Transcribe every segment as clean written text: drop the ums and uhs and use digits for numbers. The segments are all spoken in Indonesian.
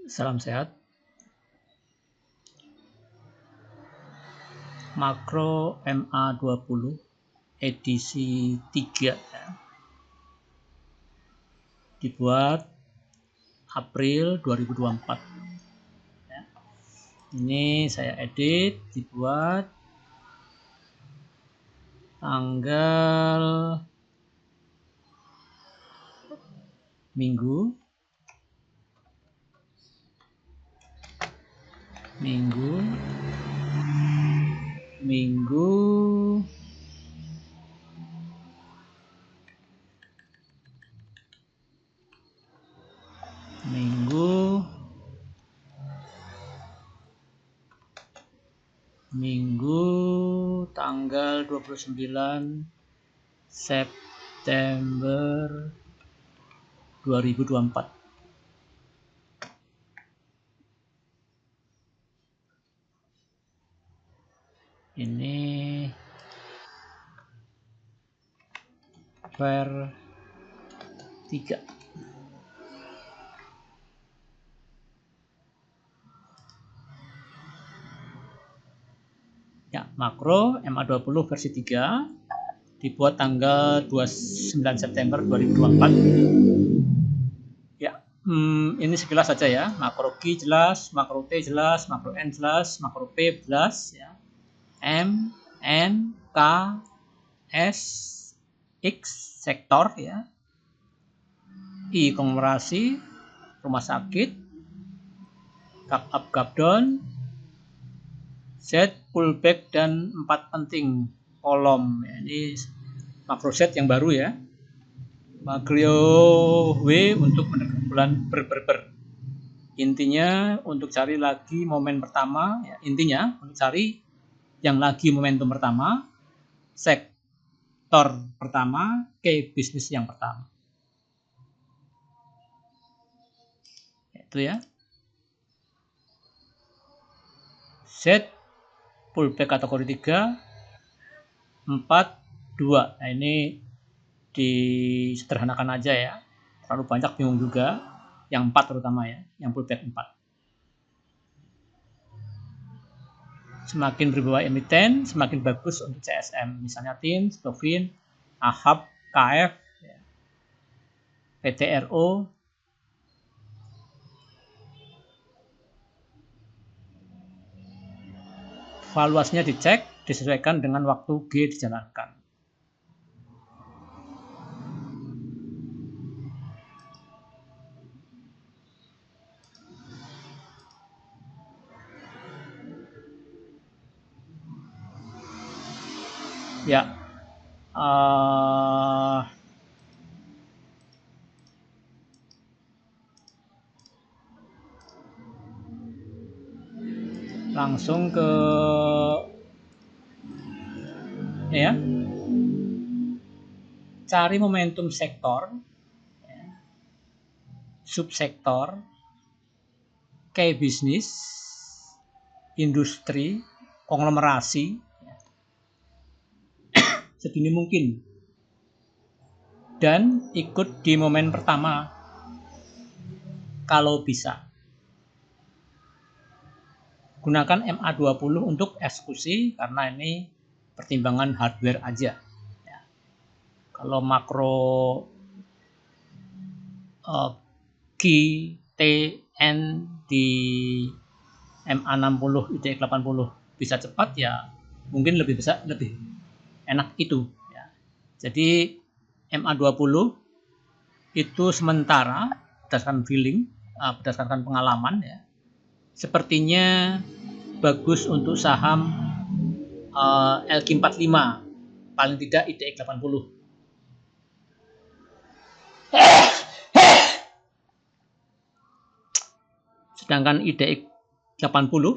Salam sehat. Makro MA20 edisi 3 ya. Dibuat April 2024 ya. Ini saya edit, dibuat tanggal Minggu tanggal 29 September 2024. Ini per 3. Ya, makro MA20 versi 3 dibuat tanggal 29 September 2024. Ya, ini sekilas saja ya. Makro Q jelas, makro T jelas, makro N jelas, makro P jelas ya. M, N, K, S, X sektor ya. I konglomerasi, rumah sakit, gap up gap down, Z pullback dan 4 penting kolom. Ini makro Z yang baru ya. Makro W untuk mendekati bulan ber. Intinya untuk cari lagi momen pertama ya. Intinya untuk cari yang lagi momentum pertama, sektor pertama, key bisnis yang pertama. Itu ya. Z pullback kategori 3 4 2. Nah, ini disederhanakan aja ya. Terlalu banyak bingung juga. Yang 4 terutama ya, yang pullback 4. Semakin berbawah emiten, semakin bagus untuk CSM. Misalnya TIN, Stofin, AHAB, KF, PTRO. Valuasinya dicek, disesuaikan dengan waktu G dijalankan. Ya, langsung ke ya, cari momentum sektor, subsektor, key bisnis, industri, konglomerasi sedini mungkin, dan ikut di momen pertama kalau bisa. Gunakan MA20 untuk eksekusi karena ini pertimbangan hardware aja ya. Kalau makro Q, T, N di MA60 IDX 80 bisa cepat ya, mungkin lebih enak itu ya. Jadi MA20 itu sementara berdasarkan feeling, berdasarkan pengalaman ya, sepertinya bagus untuk saham LQ45, paling tidak IDX 80. Sedangkan IDX 80,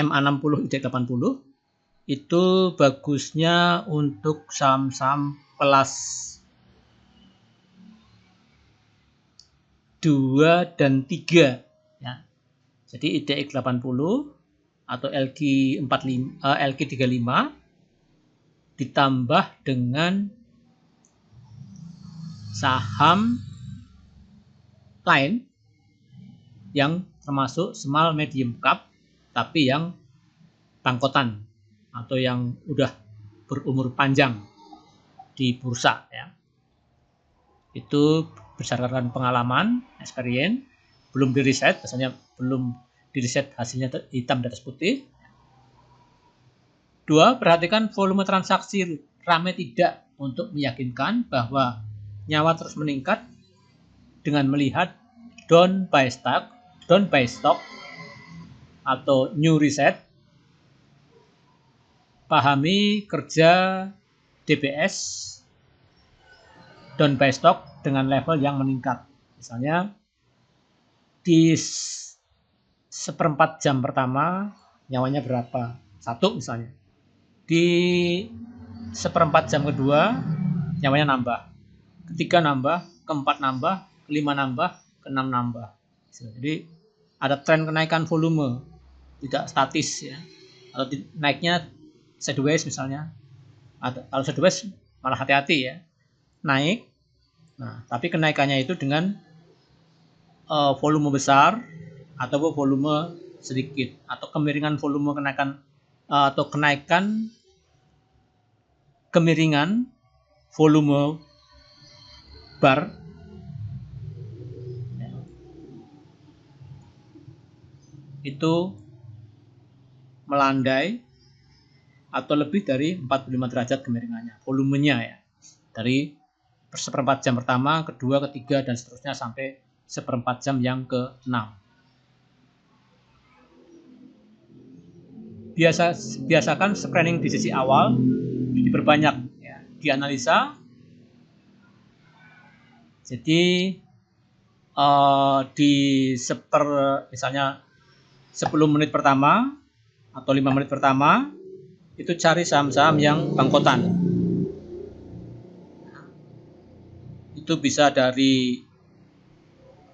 MA60 IDX 80 itu bagusnya untuk saham-saham kelas 2 dan 3 ya. Jadi IDX 80 atau LQ35 ditambah dengan saham lain yang termasuk small medium cap tapi yang bangkotan atau yang udah berumur panjang di bursa ya. Itu berdasarkan pengalaman, experience, belum di riset, biasanya belum di riset hasilnya hitam di atas putih. 2. Perhatikan volume transaksi ramai tidak untuk meyakinkan bahwa nyawa terus meningkat dengan melihat down by stock atau new reset. Pahami kerja DBS down by stock dengan level yang meningkat. Misalnya di seperempat jam pertama nyawanya berapa? 1 misalnya. Di seperempat jam kedua nyawanya nambah. Ketiga nambah, keempat nambah, kelima nambah, keenam nambah. Jadi ada tren kenaikan volume, tidak statis ya. Atau naiknya sideways misalnya. Kalau sideways malah hati-hati ya. Naik. Nah, tapi kenaikannya itu dengan volume besar atau volume sedikit atau kemiringan volume kenaikan atau kenaikan kemiringan volume bar itu melandai atau lebih dari 45 derajat kemiringannya, volumenya ya, dari seperempat jam pertama, kedua, ketiga, dan seterusnya sampai seperempat jam yang ke-6. Biasakan screening di sesi awal, diperbanyak ya, dianalisa. Jadi misalnya 10 menit pertama atau 5 menit pertama itu cari saham-saham yang bangkotan. Itu bisa dari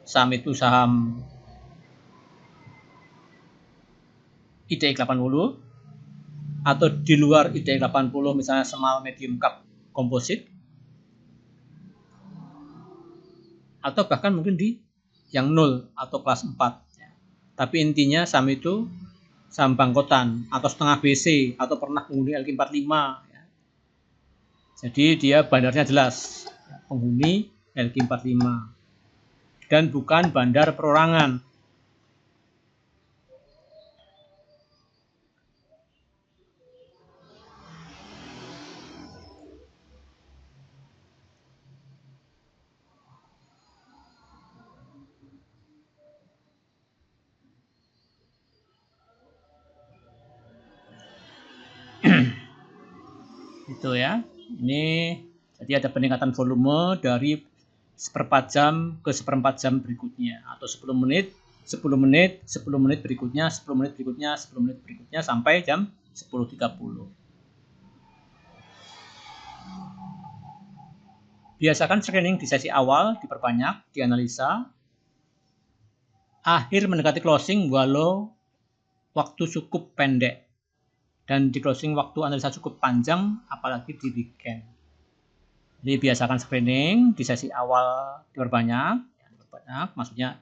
saham IDX 80 atau di luar IDX 80 misalnya small medium cap composite, atau bahkan mungkin di yang 0 atau kelas 4 ya. Tapi intinya saham itu saham bangkotan atau setengah BC atau pernah penghuni LQ45 ya. Jadi dia bandarnya jelas penghuni LQ45 dan bukan bandar perorangan. Itu ya. Ini jadi ada peningkatan volume dari seperempat jam ke seperempat jam berikutnya atau 10 menit, 10 menit, 10 menit berikutnya, 10 menit berikutnya, 10 menit berikutnya sampai jam 10.30. Biasakan screening di sesi awal diperbanyak, dianalisa. Akhir mendekati closing walau waktu cukup pendek. Dan di closing waktu analisa cukup panjang, apalagi di weekend. Jadi biasakan screening di sesi awal diperbanyak, maksudnya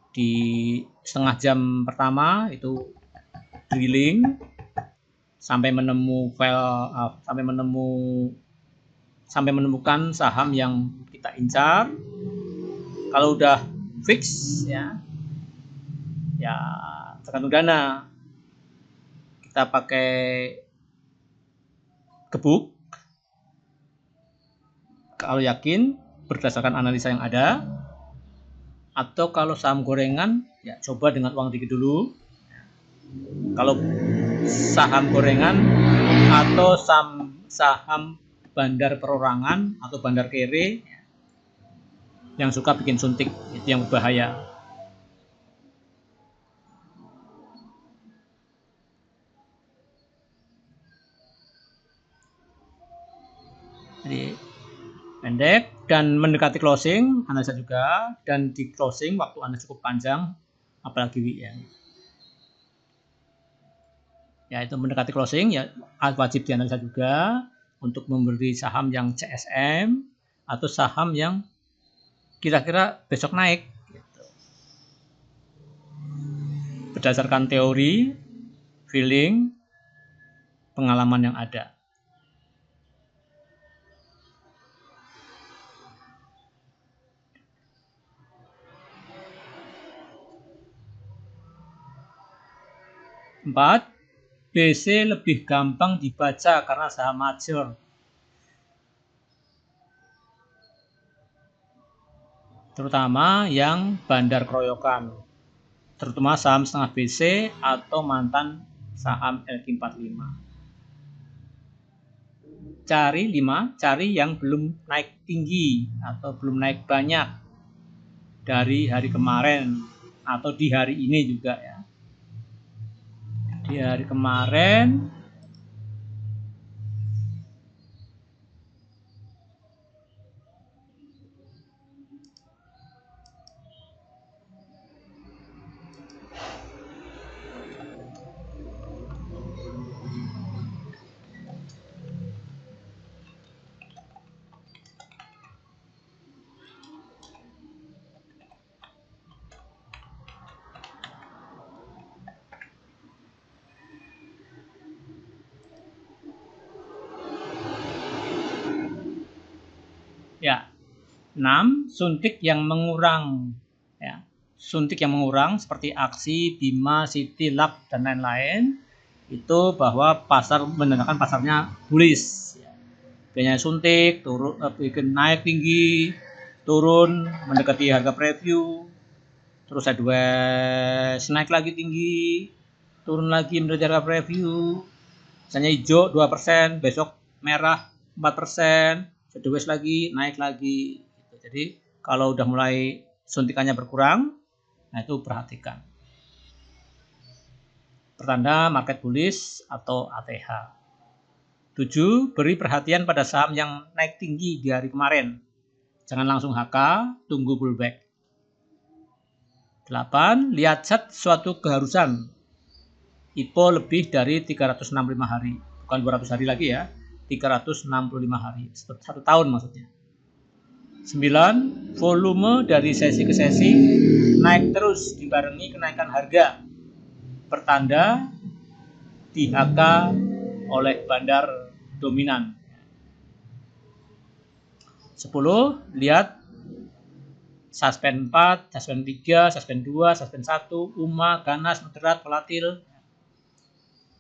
di setengah jam pertama itu drilling sampai menemukan saham yang kita incar. Kalau udah fix ya tergantung dana. Kita pakai gebuk kalau yakin berdasarkan analisa yang ada, atau kalau saham gorengan ya coba dengan uang dikit dulu. Kalau saham gorengan atau saham bandar perorangan atau bandar kere yang suka bikin suntik, itu yang berbahaya. Jadi pendek dan mendekati closing analisa juga, dan di closing waktu Anda cukup panjang apalagi weekend. Ya itu mendekati closing ya wajib dianalisa juga untuk memberi saham yang CSM atau saham yang kira-kira besok naik gitu. berdasarkan teori, feeling, pengalaman yang ada. Empat, BC lebih gampang dibaca karena saham major. Terutama yang bandar keroyokan. Terutama saham setengah BC atau mantan saham LQ45. Cari 5, cari yang belum naik tinggi atau belum naik banyak dari hari kemarin atau di hari ini juga ya. Di hari kemarin ya. 6, suntik yang mengurang ya. Suntik yang mengurang seperti Aksi, Bima, City, Lab dan lain-lain itu bahwa pasar menandakan pasarnya bullish ya. Biasanya suntik, turun bikin naik tinggi, turun mendekati harga preview, terus sideways naik lagi tinggi, turun lagi mendekati harga preview. Misalnya hijau 2%, besok merah 4%, sideways lagi, naik lagi. Jadi kalau udah mulai suntikannya berkurang, nah itu perhatikan. Pertanda market bullish atau ATH. 7, beri perhatian pada saham yang naik tinggi di hari kemarin. Jangan langsung HK, tunggu pullback. 8, lihat chart suatu keharusan. IPO lebih dari 365 hari. Bukan 200 hari lagi ya. 365 hari. 1 tahun maksudnya. 9, volume dari sesi ke sesi naik terus dibarengi kenaikan harga. Pertanda di HK oleh bandar dominan. 10, lihat suspend 4, suspend 3, suspend 2, suspend 1, UMA, ganas, moderat, volatil.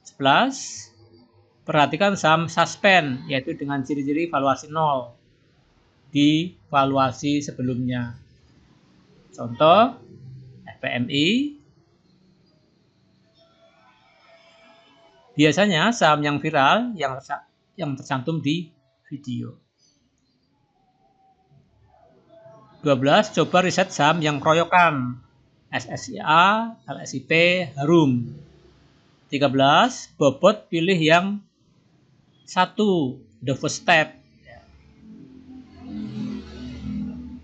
11, perhatikan saham suspend, yaitu dengan ciri-ciri valuasi 0 di valuasi sebelumnya. Contoh, FPMI. Biasanya saham yang viral yang tercantum di video. 12, coba riset saham yang keroyokan. SSIA, LSIP, Harum. 13, bobot pilih yang 1, the first step.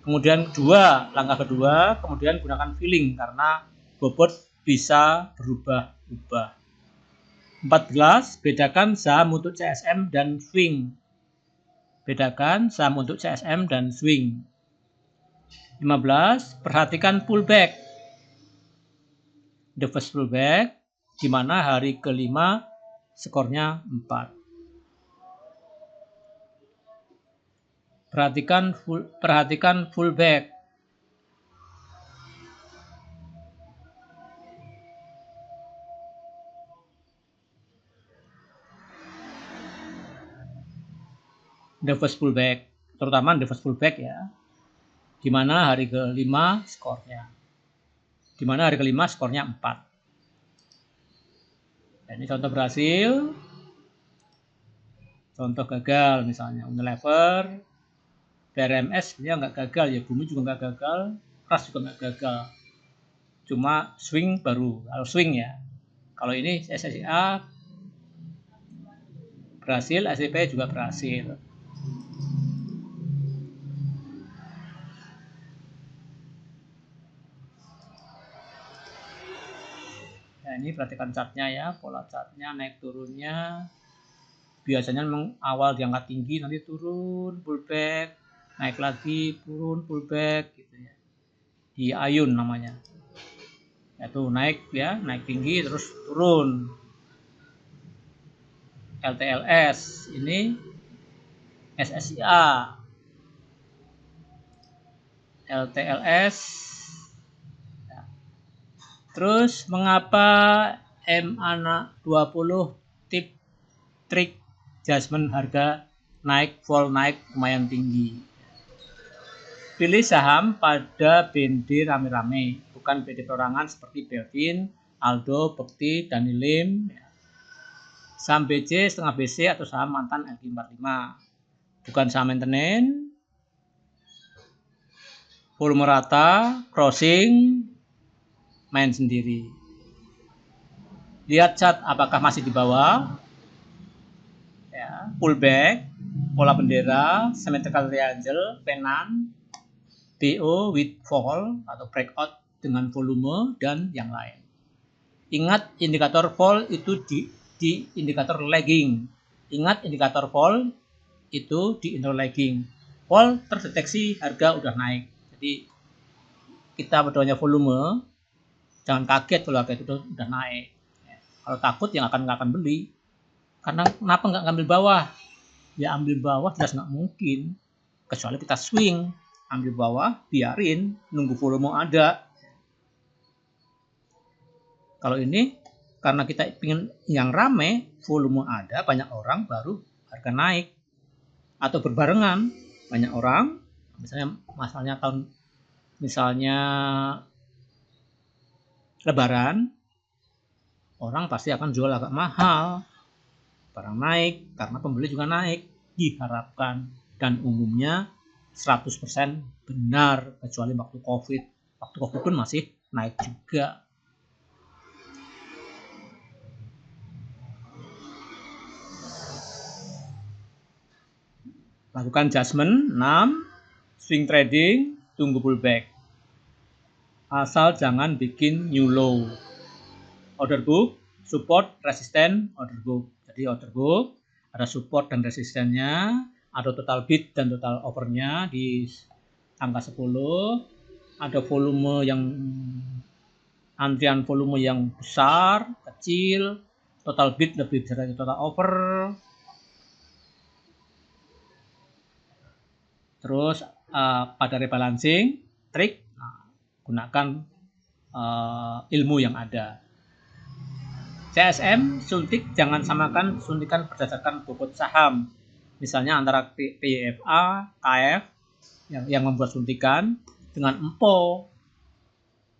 Kemudian langkah kedua, kemudian gunakan feeling karena bobot bisa berubah-ubah. 14, bedakan saham untuk CSM dan swing. Bedakan saham untuk CSM dan swing. 15, perhatikan pullback. The first pullback, di mana hari kelima skornya 4. Perhatikan pullback. The first pullback, terutama the first pullback ya. Di mana hari kelima skornya. Di mana hari kelima skornya 4. Nah, ini contoh berhasil. Contoh gagal misalnya Unilever, PRMS dia nggak gagal ya, Bumi juga nggak gagal, Ras juga nggak gagal. Cuma swing baru, kalau swing ya. Kalau ini SSIA berhasil, SCP juga berhasil. Nah, ini perhatikan chartnya ya, pola chartnya naik turunnya. Biasanya memang awal diangkat tinggi, nanti turun, pullback, naik lagi, turun, pullback gitu ya. Di Ayun namanya. yaitu naik ya, naik tinggi terus turun. LTLS ini SSIA, LTLS. Terus mengapa MA20 tip trik adjustment harga naik fall naik lumayan tinggi? Pilih saham pada BND rame-rame, bukan BND perorangan seperti Belvin, Aldo, Bekti, Danilim, saham BC, setengah BC atau saham mantan LQ45. Bukan saham maintenance, volume rata, crossing, main sendiri. Lihat chart apakah masih di bawah, ya, pullback, pola bendera, symmetrical triangle, pennant, BO with fall atau breakout dengan volume dan yang lain. Ingat indikator fall itu di indikator lagging. Ingat indikator fall itu di indikator lagging. Fall terdeteksi harga udah naik. Jadi kita berdoanya volume, jangan kaget kalau harga itu udah naik. Kalau takut yang nggak akan beli. Karena kenapa nggak ngambil bawah? Ya ambil bawah jelas nggak mungkin. Kecuali kita swing, ambil bawah, biarin, nunggu volume ada. Kalau ini karena kita ingin yang rame, volume ada, banyak orang baru harga naik. Atau berbarengan, banyak orang, misalnya Lebaran, orang pasti akan jual agak mahal. Barang naik karena pembeli juga naik, diharapkan, dan umumnya 100% benar, kecuali waktu COVID. Waktu COVID pun masih naik juga. Lakukan adjustment. 6. Swing trading, tunggu pullback. Asal jangan bikin new low. Order book, support, resisten, order book. Jadi order book ada support dan resistennya, ada total bid dan total offernya di angka 10, ada volume yang antrian volume yang besar, kecil, total bid lebih besar dari total offer. Terus pada rebalancing trik, gunakan ilmu yang ada. CSM suntik jangan samakan suntikan berdasarkan bobot saham. Misalnya antara PYFA, KF yang membuat suntikan dengan EMPO,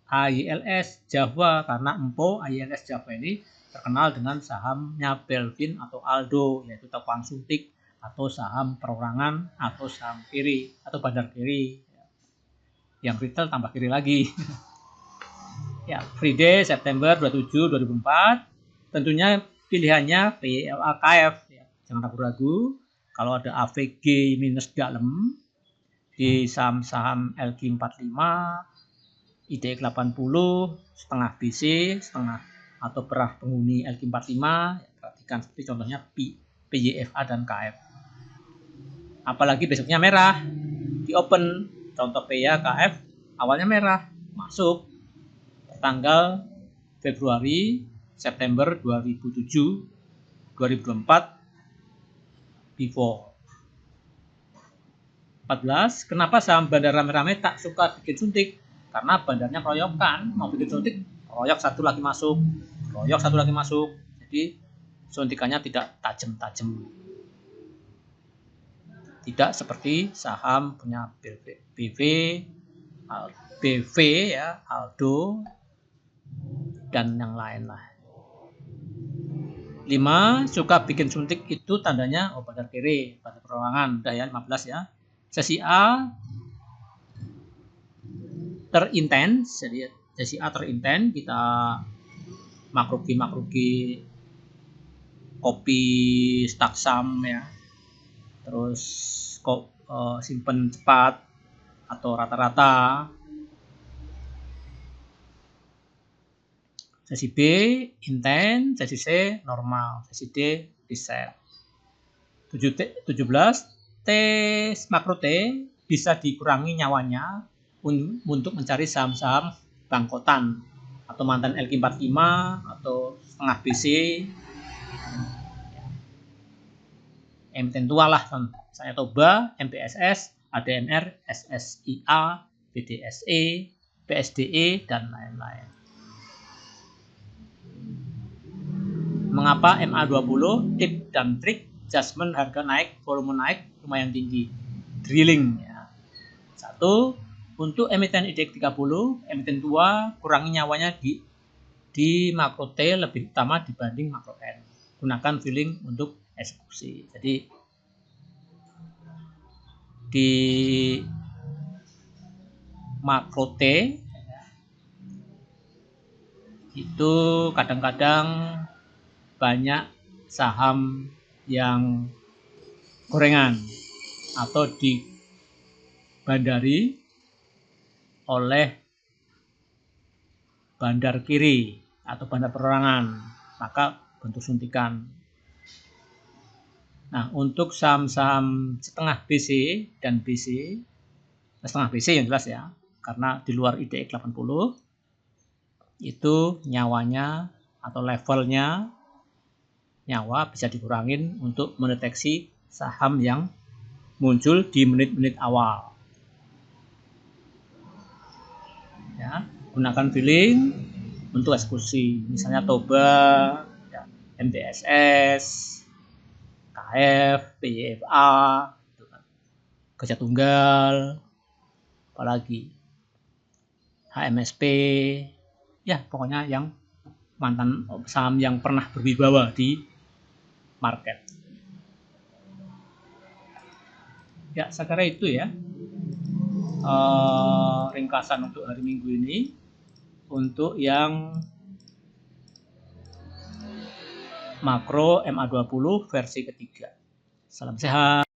AYLS, Java, karena EMPO, AYLS, Java ini terkenal dengan sahamnya Belvin atau Aldo, yaitu tukang suntik atau saham perorangan atau saham kiri atau bandar kiri. Yang retail tambah kiri lagi. Ya, Friday September 27 2004. Tentunya pilihannya PYLA KF, ya. Jangan ragu-ragu. Kalau ada AVG minus dalam di saham-saham LQ45, IDX 80, setengah BC, setengah atau perah penghuni LQ45, ya, perhatikan seperti contohnya PYFA dan KF. Apalagi besoknya merah, di open, contoh PYA KF awalnya merah, masuk tanggal Februari September 2007 2024 before. 14. Kenapa saham bandar rame-rame tak suka bikin suntik? Karena bandarnya keroyokan, mau bikin suntik, royok satu lagi masuk, royok satu lagi masuk. Jadi suntikannya tidak tajam-tajam. Tidak seperti saham punya BV ya, Aldo dan yang lain lah. 5. Suka bikin suntik itu tandanya bandar kiri, bandar perorangan. Udah ya, 15 ya. Sesi A terintens, jadi sesi A terintens kita makruki kopi staksam ya. Terus simpen cepat atau rata-rata. Sesi B intens, sesi C normal, sesi D reset. 17 T makro T bisa dikurangi nyawanya untuk mencari saham-saham bangkotan atau mantan LQ45 atau setengah BC, emiten tua lah, misalnya Toba, MBSS, ADMR, SSIA, BDSE, BSDE, dan lain-lain. Mengapa MA20 tip dan trik adjustment harga naik, volume naik lumayan tinggi? Drilling ya. Satu, untuk emiten IDX 30, emiten tua kurangi nyawanya di makro T lebih utama dibanding makro N. Gunakan filling untuk eksekusi. Jadi di makro T itu kadang-kadang banyak saham yang gorengan atau dibandari oleh bandar kiri atau bandar perorangan, maka bentuk suntikan. Nah, untuk saham-saham setengah BC dan BC, setengah BC yang jelas ya, karena di luar IDX 80 itu nyawanya atau levelnya nyawa bisa dikurangin untuk mendeteksi saham yang muncul di menit-menit awal. Ya, gunakan filling untuk eksekusi, misalnya Toba, ya, MBSS, KF, PYFA, Gajah Tunggal, apalagi HMSP, ya pokoknya yang mantan saham yang pernah berwibawa di market. Ya, saya kira itu ya ringkasan untuk hari Minggu ini untuk yang makro MA20 versi ketiga. Salam sehat.